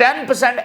10%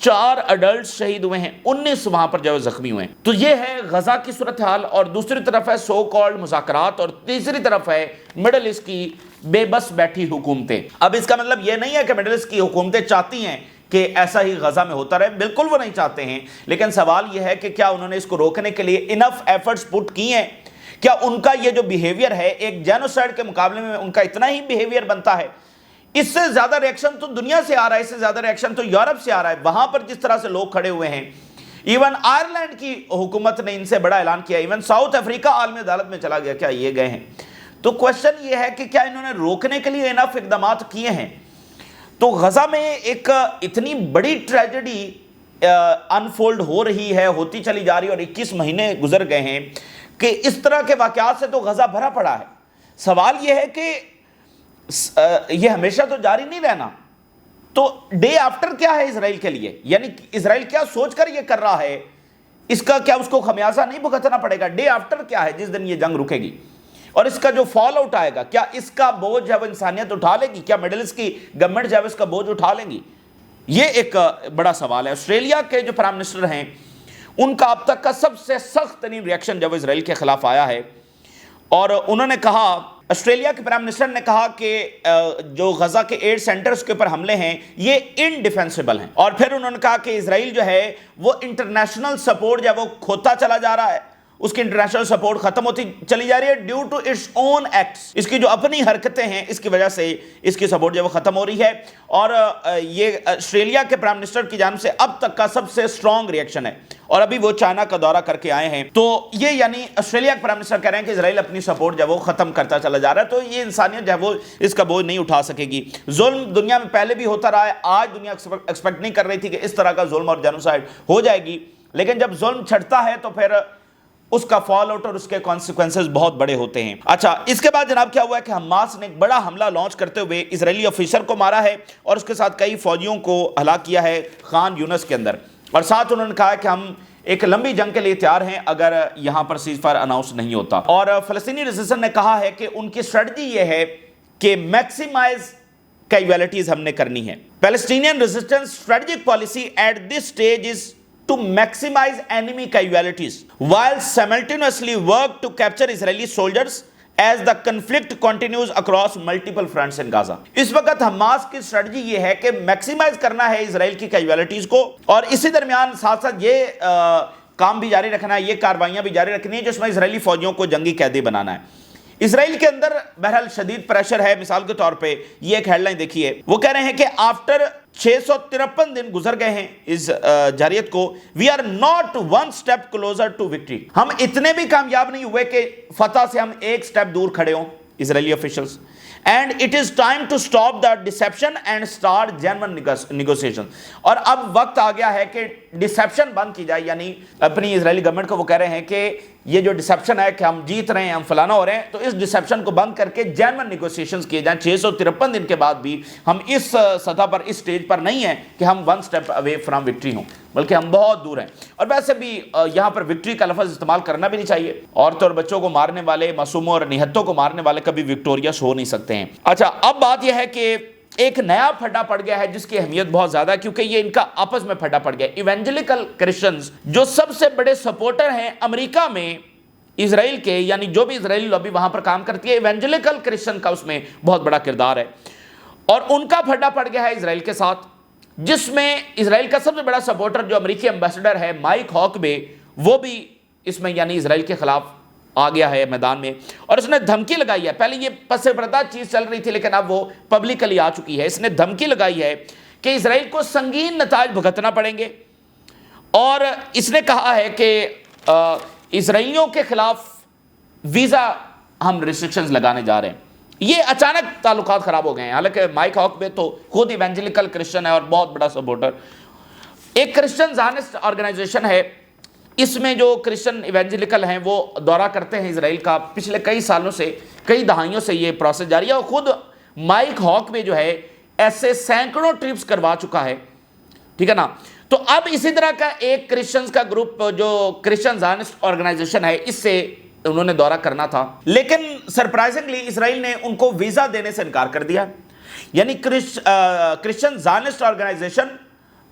4 adult شہید ہوئے ہیں، 19 وہاں پر جو زخمی ہوئے ہیں۔ تو یہ ہے غزہ کی صورتحال، اور دوسری طرف ہے سو کالڈ مذاکرات، اور تیسری طرف ہے مڈل ایسٹ کی بے بس بیٹھی حکومتیں۔ اب اس کا مطلب یہ نہیں ہے کہ مڈل ایسٹ کی حکومتیں چاہتی ہیں کہ ایسا ہی غزہ میں ہوتا رہے، بالکل وہ نہیں چاہتے ہیں، لیکن سوال یہ ہے کہ کیا انہوں نے اس کو روکنے کے لیے انف ایفرٹس پٹ کی ہیں؟ کیا ان کا یہ جو بیہیویئر ہے ایک جینوسائیڈ کے مقابلے میں ان کا اتنا ہی بیہیویئر بنتا ہے؟ اس سے زیادہ ریاکشن تو دنیا سے آ رہا ہے، اس سے زیادہ ریاکشن تو یورپ سے آ رہا ہے، وہاں پر جس طرح سے لوگ کھڑے ہوئے ہیں۔ ایون آئرلینڈ کی حکومت نے ان سے بڑا اعلان کیا، ایون ساؤتھ افریقہ عالمی عدالت میں چلا گیا، کیا یہ گئے ہیں؟ تو کوشچن یہ ہے کہ کیا انہوں نے روکنے کے لیے انف اقدامات کیے ہیں؟ تو غزہ میں ایک اتنی بڑی ٹریجڈی انفولڈ ہو رہی ہے، ہوتی چلی جا رہی ہے، اور 21 مہینے گزر گئے ہیں کہ اس طرح کے واقعات سے تو غزہ بھرا پڑا ہے۔ سوال یہ ہے کہ یہ ہمیشہ تو جاری نہیں رہنا، تو ڈے آفٹر کیا ہے اسرائیل کے لیے؟ یعنی اسرائیل کیا سوچ کر یہ کر رہا ہے؟ اس کا کیا اس کو خمیازہ نہیں بھگتنا پڑے گا؟ ڈے آفٹر کیا ہے جس دن یہ جنگ رکے گی، اور اس کا جو فال آؤٹ آئے گا، کیا اس کا بوجھ ہے وہ انسانیت اٹھا لے گی؟ کیا مڈل ایسٹ کی گورنمنٹ جو ہے اس کا بوجھ اٹھا لیں گی؟ یہ ایک بڑا سوال ہے۔ آسٹریلیا کے جو پرائم منسٹر ہیں، ان کا اب تک کا سب سے سخت ترین ریاکشن جب اسرائیل کے خلاف آیا ہے، اور انہوں نے کہا، آسٹریلیا کے پرائم منسٹر نے کہا کہ جو غزہ کے 8 سینٹرز کے اوپر حملے ہیں یہ انڈیفینسیبل ہیں، اور پھر انہوں نے کہا کہ اسرائیل جو ہے وہ انٹرنیشنل سپورٹ جو ہے وہ کھوتا چلا جا رہا ہے، اس کی انٹرنیشنل سپورٹ ختم ہوتی چلی جا رہی ہے due to its own acts, اس کی جو اپنی حرکتیں ہیں اس کی وجہ سے اس کی سپورٹ جو وہ ختم ہو رہی ہے۔ اور یہ آسٹریلیا کے پرائم منسٹر کی جانب سے اب تک کا سب سے سٹرونگ ریاکشن ہے، اور ابھی وہ چائنا کا دورہ کر کے آئے ہیں۔ تو یہ یعنی آسٹریلیا کے پرائم منسٹر کہہ رہے ہیں کہ اسرائیل اپنی سپورٹ جو وہ ختم کرتا چلا جا رہا ہے، تو یہ انسانیت جو ہے وہ اس کا بوجھ نہیں اٹھا سکے گی۔ ظلم دنیا میں پہلے بھی ہوتا رہا ہے، آج دنیا ایکسپیکٹ نہیں کر رہی تھی کہ اس طرح کا ظلم اور جینوسائیڈ ہو جائے گی، لیکن جب ظلم چھٹتا ہے تو پھر اس کا فال آؤٹ اور اس کے کانسیکوینسز بہت بڑے ہوتے ہیں۔ اچھا، اس کے بعد جناب کیا ہوا ہے کہ حماس نے ایک بڑا حملہ لانچ کرتے ہوئے اسرائیلی آفیسر کو مارا ہے، اور اس کے ساتھ کئی فوجیوں کو ہلاک کیا ہے خان یونس کے اندر، اور ساتھ انہوں نے کہا کہ ہم ایک لمبی جنگ کے لیے تیار ہیں اگر یہاں پر سیز فائر اناؤنس نہیں ہوتا۔ اور فلسطینی ریزسٹنس نے کہا ہے کہ ان کی اسٹریٹجی یہ ہے کہ میکسیمائز کیجویلٹیز ہم نے کرنی ہے۔ Palestinian resistance strategic policy at this stage is to maximize enemy casualties while simultaneously work to capture Israeli soldiers as the conflict continues across multiple fronts in Gaza۔ اس وقت Hamas کی strategy یہ ہے کہ maximize کرنا ہے اسرائیل کی casualties کو، اور اسی درمیان ساتھ ساتھ یہ کام بھی جاری رکھنا ہے، یہ کاروائیاں بھی جاری رکھنی ہے جس میں اسرائیلی فوجیوں کو جنگی قیدی بنانا ہے۔ اسرائیل کے اندر بہرحال شدید پریشر ہے۔ مثال کے طور پہ یہ ایک ہیڈ لائن دیکھیے، وہ کہہ رہے ہیں کہ آفٹر 653 دن گزر گئے ہیں اس جارحیت کو، we are not one step closer to victory, ہم اتنے بھی کامیاب نہیں ہوئے کہ فتح سے ہم ایک سٹیپ دور کھڑے ہوں Israeli officials, and it is time to stop the deception and start genuine negotiation. اور اب وقت آ گیا ہے کہ ڈسیپشن بند کی جائے، یعنی اپنی اسرائیلی گورنمنٹ کو وہ کہہ رہے ہیں کہ یہ جو ڈسیپشن ہے کہ ہم جیت رہے ہیں، ہم فلانا ہو رہے ہیں، تو اس ڈسیپشن کو بند کر کے جینون نیگوسیشنز کیے جائیں۔ 653 دن کے بعد بھی ہم اس سطح پر، اس سٹیج پر نہیں ہیں کہ ہم one step away from victory ہوں، بلکہ ہم بہت دور ہیں۔ اور ویسے بھی یہاں پر وکٹری کا لفظ استعمال کرنا بھی نہیں چاہیے، عورتوں اور بچوں کو مارنے والے، معصوموں اور نہتوں کو مارنے والے کبھی وکٹوریس ہو نہیں سکتے ہیں۔ اچھا، اب بات یہ ہے کہ ایک نیا پھڈا پڑ گیا ہے جس کی اہمیت بہت زیادہ ہے، کیونکہ یہ ان کا آپس میں پھڈا پڑ گیا ہے۔ ایونجلیکل کرسچنز جو سب سے بڑے سپورٹر ہیں امریکہ میں اسرائیل کے، یعنی جو بھی اسرائیلی لابی وہاں پر کام کرتی ہے، ایونجلیکل کرسچن کا اس میں بہت بڑا کردار ہے، اور ان کا پھڈا پڑ گیا ہے اسرائیل کے ساتھ، جس میں اسرائیل کا سب سے بڑا سپورٹر جو امریکی ایمبیسڈر ہے مائک ہاکبے، وہ بھی اس میں یعنی اسرائیل کے خلاف آ گیا ہے میدان میں، اور اس نے دھمکی لگائی ہے۔ پہلے یہ پس پردہ چیز چل رہی تھی، لیکن اب وہ پبلکلی آ چکی ہے۔ اس نے دھمکی لگائی ہے کہ اسرائیل کو سنگین نتائج بھگتنا پڑیں گے، اور اس نے کہا ہے کہ اسرائیلیوں کے خلاف ویزا ہم ریسٹرکشنز لگانے جا رہے ہیں۔ یہ اچانک تعلقات خراب ہو گئے ہیں، حالانکہ مائک ہاکبے تو خود ایونجلیکل کرسچن ہے اور بہت بڑا سپورٹر۔ ایک کرسچن زائنسٹ آرگنائزیشن ہے، اس میں جو کرسچن ایونجلیکل ہیں وہ دورہ کرتے ہیں اسرائیل کا، پچھلے کئی سالوں سے، کئی دہائیوں سے یہ پروسیس جاری ہے، اور خود مائک ہاکبے جو ہے ایسے سینکڑوں ٹرپس کروا چکا ہے، ٹھیک ہے نا۔ تو اب اسی طرح کا ایک کرسچنز کا گروپ جو کرسچن زائنسٹ آرگنائزیشن ہے، اس سے انہوں نے دورہ کرنا تھا، لیکن سرپرائزنگلی اسرائیل نے ان کو ویزا دینے سے انکار کر دیا۔ یعنی Christian Zionist organisation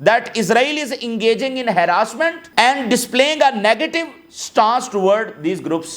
that Israel is engaging in harassment and displaying a negative stance toward these groups।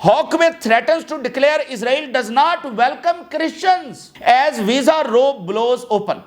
Hawkeye threatens to declare Israel does not welcome Christians as visa row blows open।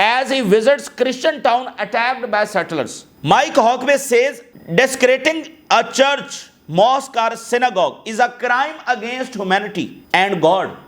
as he visits Christian town attacked by settlers. Mike Hawkeye says desecrating a church, mosque or synagogue is a crime against humanity and God।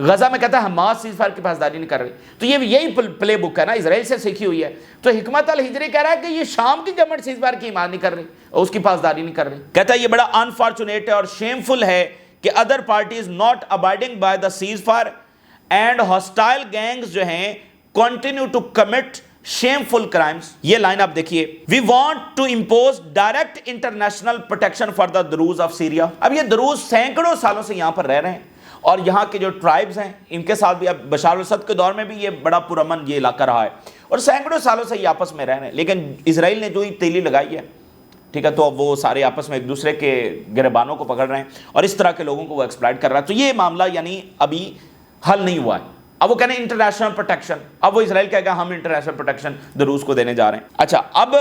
Gaza میں کہتا ہے Hamas cease fire کی پاسداری نہیں کر رہی. تو یہ یہی پلے بک ہے نا, اسرائیل سے سیکھی ہوئی ہے. تو حکمت الہجری کہہ رہا ہے کہ یہ شام کی گورنمنٹ سیز فائر کی ایمان نہیں کر رہی اور اس کی پاسداری نہیں کر رہی. کہتا ہے یہ بڑا انفارچونیٹ ہے اور شیمفل ہے کہ other parties not abiding by the ceasefire and hostile gangs جو ہیں continue to commit shameful crimes. یہ لائن آپ دیکھیے, we want to impose direct international protection for the Druze of Syria. اب یہ دروز سینکڑوں سالوں سے یہاں پر رہ رہے ہیں اور یہاں کے جو ٹرائبز ہیں ان کے ساتھ بھی, اب بشار الاسد کے دور میں بھی یہ بڑا پرامن یہ علاقہ رہا ہے اور سینکڑوں سالوں سے یہ آپس میں رہ رہے ہیں. لیکن اسرائیل نے جو ہی تیلی لگائی ہے, ٹھیک ہے, تو اب وہ سارے آپس میں ایک دوسرے کے گربانوں کو پکڑ رہے ہیں اور اس طرح کے لوگوں کو وہ ایکسپلائٹ کر رہا ہے. تو یہ معاملہ یعنی ابھی حل نہیں ہوا ہے. اب وہ کہنے انٹرنیشنل پروٹیکشن, اب وہ اسرائیل کہے گا ہم انٹرنیشنل پروٹیکشن دروز کو دینے جا رہے ہیں. اچھا, اب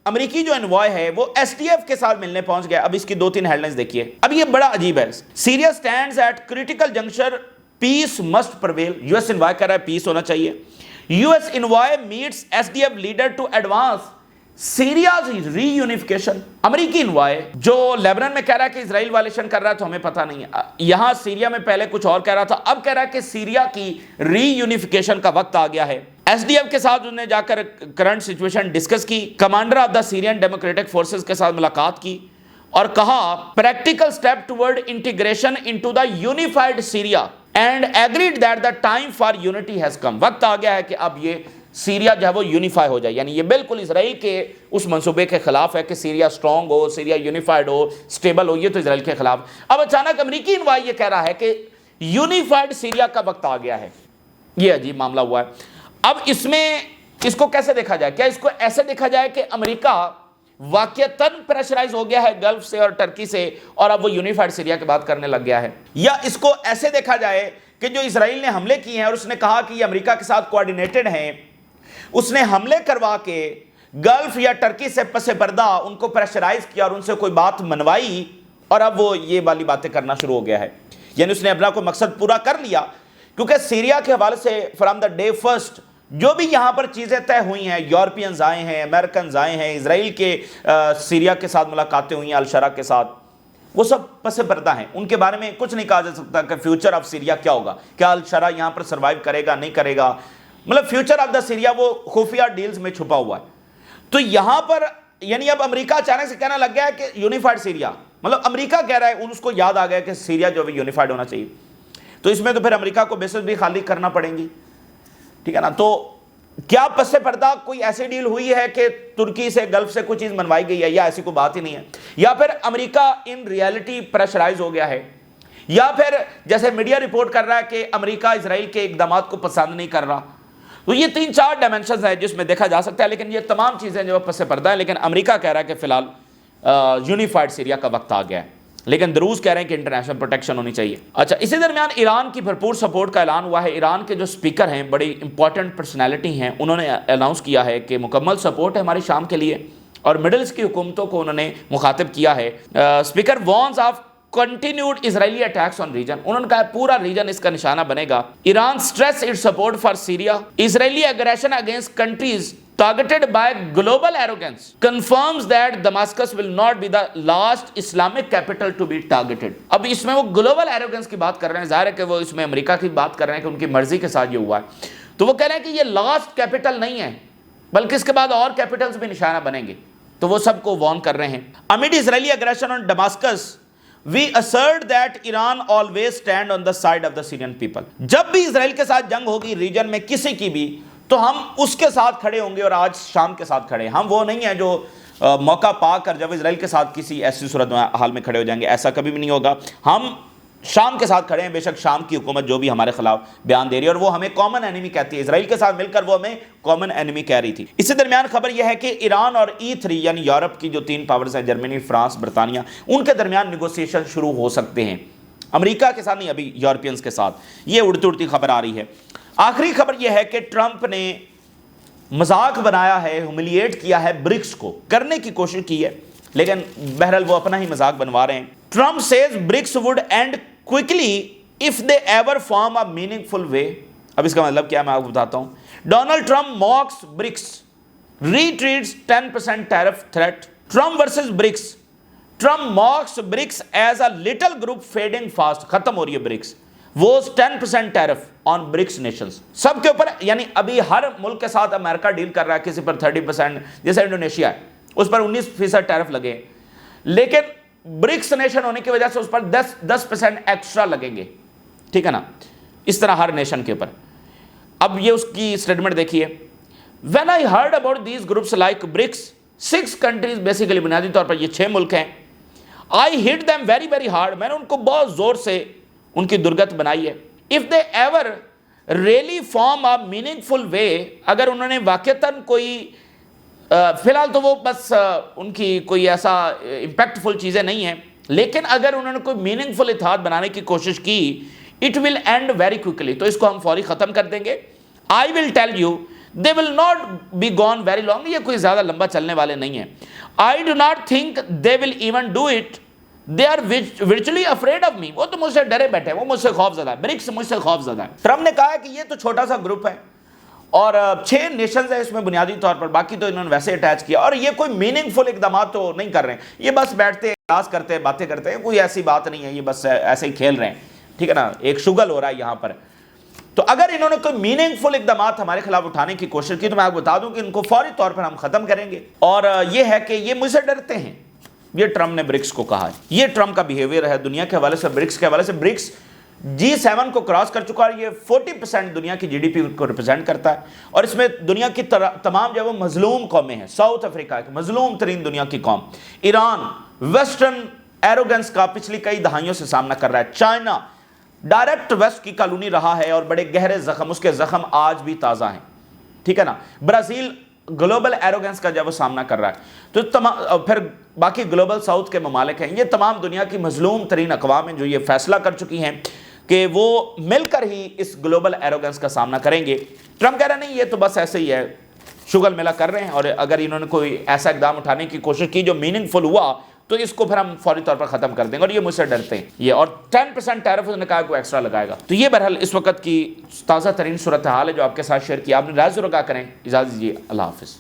امریکی جو انوائے ہے وہ ایس ٹی ایف کے ساتھ ملنے پہنچ گیا. اب اس کی 2-3 ہیڈ لائنز دیکھیے. اب یہ بڑا عجیب ہے. Syria stands at critical juncture, peace must prevail. U S envoy کہہ رہا ہے پیس ہونا چاہیے. U S envoy meets S D F leader to advance Syria's reunification. امریکی انوائے جو لیبنان میں کہہ رہا ہے کہ اسرائیل وائلیشن کر رہا ہے تو ہمیں پتہ نہیں ہے, یہاں سیریا میں پہلے کچھ اور کہہ رہا تھا, اب کہہ رہا ہے کہ سیریا کی ری یونیفیکیشن کا وقت آ گیا ہے. ایس ڈی ایف کے ساتھ انہوں نے جا کر کرنٹ سچویشن ڈسکس کی, commander of the Syrian Democratic Forces کے ساتھ ملاقات کی اور کہا practical step toward integration into the unified Syria and agreed that the time for unity has come. وقت آ گیا ہے کہ اب یہ سیریا جو ہے وہ یونیفائی ہو جائے. یعنی یہ بالکل اسرائیل کے اس منصوبے کے خلاف ہے کہ سیریا سٹرونگ ہو, سیریا یونیفائڈ ہو, سٹیبل ہو. یہ تو اسرائیل کے خلاف. اب اچانک امریکی انوائے یہ کہہ رہا ہے کہ یونیفائڈ سیریا کا وقت آ گیا ہے. یہ عجیب معاملہ ہوا ہے. اب اس میں اس کو کیسے دیکھا جائے؟ کیا اس کو ایسے دیکھا جائے کہ امریکہ واقعتاً پریشرائز ہو گیا ہے گلف سے اور ٹرکی سے اور اب وہ یونیفائڈ سیریا کی بات کرنے لگ گیا ہے؟ یا اس کو ایسے دیکھا جائے کہ جو اسرائیل نے حملے کیے ہیں اور اس نے کہا کہ یہ امریکہ کے ساتھ کوارڈینیٹڈ ہیں, اس نے حملے کروا کے گلف یا ٹرکی سے پس پردہ ان کو پریشرائز کیا اور ان سے کوئی بات منوائی اور اب وہ یہ والی باتیں کرنا شروع ہو گیا ہے. یعنی اس نے اپنا کوئی مقصد پورا کر لیا, کیونکہ سیریا کے حوالے سے فرام دا ڈے فرسٹ جو بھی یہاں پر چیزیں طے ہوئی ہیں, یورپینز آئے ہیں, امریکنز آئے ہیں, اسرائیل کے سیریا کے ساتھ ملاقاتیں ہوئی ہیں, الشرا کے ساتھ, وہ سب پس پردہ ہیں. ان کے بارے میں کچھ نہیں کہا جا سکتا کہ فیوچر آف سیریا کیا ہوگا, کیا الشرا یہاں پر سروائیو کرے گا نہیں کرے گا. مطلب فیوچر آف دا سیریا وہ خفیہ ڈیلز میں چھپا ہوا ہے. تو یہاں پر یعنی اب امریکہ اچانک سے کہنا لگ گیا ہے کہ یونیفائڈ سیریا, مطلب امریکہ کہہ رہا ہے, اس کو یاد آ گیا کہ سیریا جو ہے یونیفائڈ ہونا چاہیے. تو اس میں تو پھر امریکہ کو بیسز بھی خالی کرنا پڑیں گی, ٹھیک ہے نا. تو کیا پس پردہ کوئی ایسی ڈیل ہوئی ہے کہ ترکی سے گلف سے کوئی چیز منوائی گئی ہے, یا ایسی کوئی بات ہی نہیں ہے, یا پھر امریکہ ان ریالٹی پریشرائز ہو گیا ہے, یا پھر جیسے میڈیا رپورٹ کر رہا ہے کہ امریکہ اسرائیل کے اقدامات کو پسند نہیں کر رہا. تو یہ 3-4 ڈائمنشنز ہیں جس میں دیکھا جا سکتا ہے, لیکن یہ تمام چیزیں جو پس پردہ ہیں. لیکن امریکہ کہہ رہا ہے کہ فی الحال یونیفائڈ سیریا کا وقت آ گیا ہے, لیکن دروز کہہ رہے ہیں کہ انٹرنیشنل پروٹیکشن ہونی چاہیے. اچھا, اسی درمیان ایران کی بھرپور سپورٹ کا اعلان ہوا ہے. ایران کے جو سپیکر ہیں, بڑی امپورٹنٹ پرسنالٹی ہیں, انہوں نے اناؤنس کیا ہے کہ مکمل سپورٹ ہے ہماری شام کے لیے, اور مڈل ایسٹ کی حکومتوں کو انہوں نے مخاطب کیا ہے. Speaker warns of continued Israeli attacks on region. انہوں نے کہا پورا ریجن اس کا نشانہ بنے گا. Iran stresses its support for Syria. Israeli aggression against countries targeted by global arrogance confirms that Damascus will not be the last Islamic capital to be targeted. اب اس میں وہ global arrogance کی بات کر رہے ہیں, ظاہر ہے کہ وہ اس میں امریکہ کی بات کر رہے ہیں کہ ان کی مرضی کے ساتھ یہ ہوا ہے. تو وہ کہہ رہے ہیں کہ یہ لاسٹ کیپٹل نہیں ہے, بلکہ اس کے بعد اور کیپٹلز بھی نشانہ بنیں گے. تو وہ سب کو وارن کر رہے ہیں. Amid Israeli aggression on Damascus, we assert that Iran always stand on the side of the Syrian people. جب بھی اسرائیل کے ساتھ جنگ ہوگی ریجن میں کسی کی بھی, تو ہم اس کے ساتھ کھڑے ہوں گے, اور آج شام کے ساتھ کھڑے ہیں. ہم وہ نہیں ہیں جو موقع پا کر جب اسرائیل کے ساتھ کسی ایسی صورت حال میں کھڑے ہو جائیں گے, ایسا کبھی بھی نہیں ہوگا. ہم شام کے ساتھ کھڑے ہیں, بے شک شام کی حکومت جو بھی ہمارے خلاف بیان دے رہی ہے, اور وہ ہمیں کامن اینیمی کہتی ہے. اسرائیل کے ساتھ مل کر وہ ہمیں کامن اینیمی کہہ رہی تھی. اسی درمیان خبر یہ ہے کہ ایران اور E3 یعنی یورپ کی جو 3 پاورز ہیں, جرمنی, فرانس, برطانیہ, ان کے درمیان نیگوسیشن شروع ہو سکتے ہیں. امریکہ کے ساتھ نہیں, ابھی یورپینز کے ساتھ. یہ اڑتی اڑتی خبر آ رہی ہے. آخری خبر یہ ہے کہ ٹرمپ نے مذاق بنایا ہے, ہیوملیٹ کیا ہے, برکس کو کرنے کی کوشش کی ہے, لیکن بہرحال وہ اپنا ہی مذاق بنوا رہے ہیں. Trump says BRICS would end quickly if they ever form a meaningful way. اب اس کا مطلب کیا میں آپ کو بتاتا ہوں. Donald Trump mocks BRICS, retreats 10% tariff threat. Trump versus BRICS. Trump mocks BRICS as a little group fading fast. ختم ہو رہی ہے برکس. وہ 10% ٹیرف آن برکس نیشنز سب کے اوپر، یعنی ابھی ہر ملک کے ساتھ امریکہ ڈیل کر رہا ہے کسی پر 30%، جیسے انڈونیشیا ہے اس پر 19% ٹیرف لگے، لیکن برکس نیشن ہونے کی وجہ سے اس پر 10% ایکسٹرا لگیں گے، ٹھیک ہے نا، اس طرح ہر نیشن کے اوپر۔ اب یہ اس کی اسٹیٹمنٹ دیکھیے، when I heard about these groups like BRICS 6 countries basically بنیادی طور پر یہ 6 ملک ہیں، I hit them very very hard، میں نے ان کو بہت زور سے ان کی درگت بنائی ہے۔ if they ever really form a meaningful way، اگر انہوں نے واقعتاً کوئی فی الحال تو وہ بس ان کی کوئی ایسا امپیکٹ فل چیزیں نہیں ہیں، لیکن اگر انہوں نے کوئی میننگ فل اتحاد بنانے کی کوشش کی، it will end very quickly, تو اس کو ہم فوری ختم کر دیں گے۔ I will tell you they will not be gone very long, یہ کوئی زیادہ لمبا چلنے والے نہیں ہیں۔ I do not think they will even do it, they are virtually afraid of me, وہ تو مجھ سے ڈرے بیٹھے، وہ مجھ سے خوف زدہ ہے، برکس مجھ سے خوف زدہ ہے۔ ٹرمپ نے کہا ہے کہ یہ تو چھوٹا سا گروپ ہے اور 6 نیشنز ہیں اس میں بنیادی طور پر، باقی تو انہوں نے ویسے اٹیچ کیا، اور یہ کوئی میننگ فل اقدامات تو نہیں کر رہے ہیں، یہ بس بیٹھتے ہیں، کلاس کرتے ہیں، باتیں کرتے ہیں، کوئی ایسی بات نہیں ہے، یہ بس ایسے ہی کھیل رہے ہیں، ٹھیک ہے نا، ایک شگل ہو رہا ہے یہاں پر۔ تو اگر انہوں نے کوئی میننگ فل اقدامات ہمارے خلاف اٹھانے کی کوشش کی تو میں آپ کو بتا دوں کہ ان کو فوری طور پر ہم ختم کریں گے، اور یہ ہے کہ یہ مجھ سے ڈرتے ہیں، یہ ٹرمپ نے برکس کو کہا ہے، یہ ٹرمپ کا بیہیویئر ہے دنیا کے حوالے سے، برکس کے حوالے سے۔ برکس G7 کو کراس کر چکا ہے، یہ 40% دنیا کی جی ڈی پی کو ریپرزینٹ کرتا ہے، اور اس میں دنیا کی تمام جو وہ مظلوم قومیں ہیں، ساؤتھ افریقہ ایک مظلوم ترین دنیا کی قوم، ایران ویسٹرن ایروگنس کا پچھلی کئی دہائیوں سے سامنا کر رہا ہے، چائنا ڈائریکٹ ویسٹ کی کالونی رہا ہے اور بڑے گہرے زخم، اس کے زخم آج بھی تازہ ہیں، ٹھیک ہے نا، برازیل گلوبل ایروگنس کا جب وہ سامنا کر رہا ہے، تو پھر باقی گلوبل ساؤتھ کے ممالک ہیں، یہ تمام دنیا کی مظلوم ترین اقوام ہیں جو یہ فیصلہ کر چکی ہیں کہ وہ مل کر ہی اس گلوبل ایروگنس کا سامنا کریں گے۔ ٹرمپ کہہ رہا نہیں، یہ تو بس ایسے ہی ہے، شغل میلہ کر رہے ہیں، اور اگر انہوں نے کوئی ایسا اقدام اٹھانے کی کوشش کی جو میننگ فل ہوا تو اس کو پھر ہم فوری طور پر ختم کر دیں گے، اور یہ مجھ سے ڈرتے ہیں یہ، اور 10% ٹیرف انہوں نے کہا کوئی ایکسٹرا لگائے گا۔ تو یہ بہرحال اس وقت کی تازہ ترین صورتحال ہے جو آپ کے ساتھ شیئر کیا، آپ نے رائے ضرور آگاہ کریں، اجازت دیجیے، اللہ حافظ۔